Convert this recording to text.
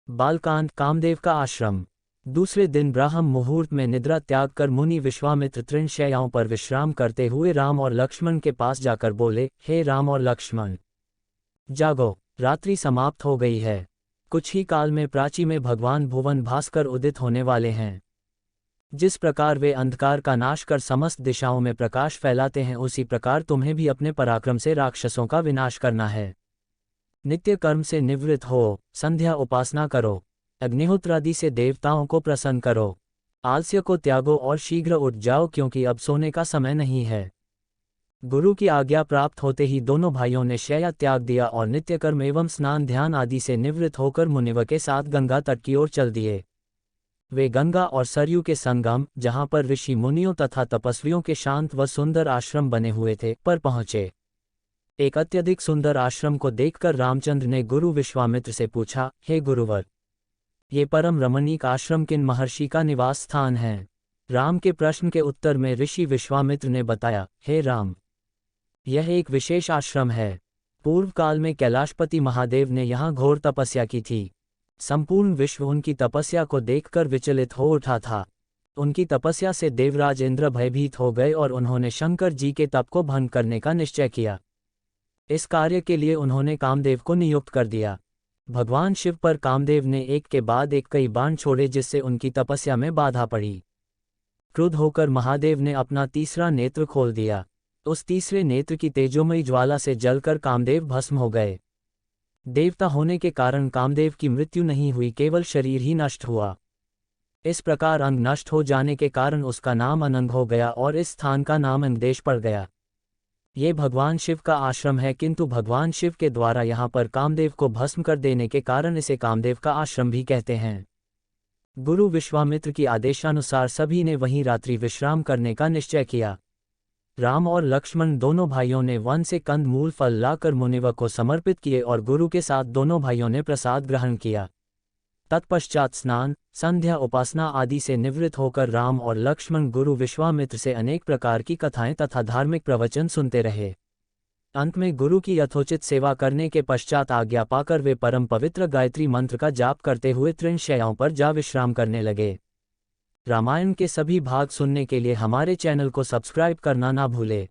बालकांड कामदेव का आश्रम। दूसरे दिन ब्राह्म मुहूर्त में निद्रा त्याग कर मुनि विश्वामित्र तृण शैयाओं पर विश्राम करते हुए राम और लक्ष्मण के पास जाकर बोले, हे राम और लक्ष्मण, जागो, रात्रि समाप्त हो गई है। कुछ ही काल में प्राची में भगवान भुवन भास्कर उदित होने वाले हैं। जिस प्रकार वे अंधकार का नाश कर समस्त दिशाओं में प्रकाश फैलाते हैं, उसी प्रकार तुम्हें भी अपने पराक्रम से राक्षसों का विनाश करना है। नित्य कर्म से निवृत्त हो, संध्या उपासना करो, अग्निहोत्रादि से देवताओं को प्रसन्न करो, आलस्य को त्यागो और शीघ्र उठ जाओ, क्योंकि अब सोने का समय नहीं है। गुरु की आज्ञा प्राप्त होते ही दोनों भाइयों ने शैया त्याग दिया और नित्य कर्म एवं स्नान ध्यान आदि से निवृत्त होकर मुनिव के साथ गंगा तट की ओर चल दिए। वे गंगा और सरयू के संगम, जहाँ पर ऋषि मुनियों तथा तपस्वियों के शांत व सुंदर आश्रम बने हुए थे, पर पहुँचे। एक अत्यधिक सुंदर आश्रम को देखकर रामचंद्र ने गुरु विश्वामित्र से पूछा, हे गुरुवर, ये परम रमणीक आश्रम किन महर्षि का निवास स्थान है? राम के प्रश्न के उत्तर में ऋषि विश्वामित्र ने बताया, हे राम, यह एक विशेष आश्रम है। पूर्व काल में कैलाशपति महादेव ने यहाँ घोर तपस्या की थी। संपूर्ण विश्व उनकी तपस्या को देखकर विचलित हो उठा था। उनकी तपस्या से देवराज इंद्र भयभीत हो गए और उन्होंने शंकर जी के तप को भंग करने का निश्चय किया। इस कार्य के लिए उन्होंने कामदेव को नियुक्त कर दिया। भगवान शिव पर कामदेव ने एक के बाद एक कई बाण छोड़े, जिससे उनकी तपस्या में बाधा पड़ी। क्रुद्ध होकर महादेव ने अपना तीसरा नेत्र खोल दिया। उस तीसरे नेत्र की तेजोमयी ज्वाला से जलकर कामदेव भस्म हो गए। देवता होने के कारण कामदेव की मृत्यु नहीं हुई, केवल शरीर ही नष्ट हुआ। इस प्रकार अंग नष्ट हो जाने के कारण उसका नाम अनंग हो गया और इस स्थान का नाम अंगदेश पड़ गया। ये भगवान शिव का आश्रम है, किंतु भगवान शिव के द्वारा यहाँ पर कामदेव को भस्म कर देने के कारण इसे कामदेव का आश्रम भी कहते हैं। गुरु विश्वामित्र की आदेशानुसार सभी ने वहीं रात्रि विश्राम करने का निश्चय किया। राम और लक्ष्मण दोनों भाइयों ने वन से कंद मूल फल लाकर मुनिव को समर्पित किए और गुरु के साथ दोनों भाइयों ने प्रसाद ग्रहण किया। तत्पश्चात स्नान, संध्या उपासना आदि से निवृत्त होकर राम और लक्ष्मण गुरु विश्वामित्र से अनेक प्रकार की कथाएं तथा धार्मिक प्रवचन सुनते रहे। अंत में गुरु की यथोचित सेवा करने के पश्चात आज्ञा पाकर वे परम पवित्र गायत्री मंत्र का जाप करते हुए तृण शैयाओं पर जा विश्राम करने लगे। रामायण के सभी भाग सुनने के लिए हमारे चैनल को सब्सक्राइब करना ना भूले।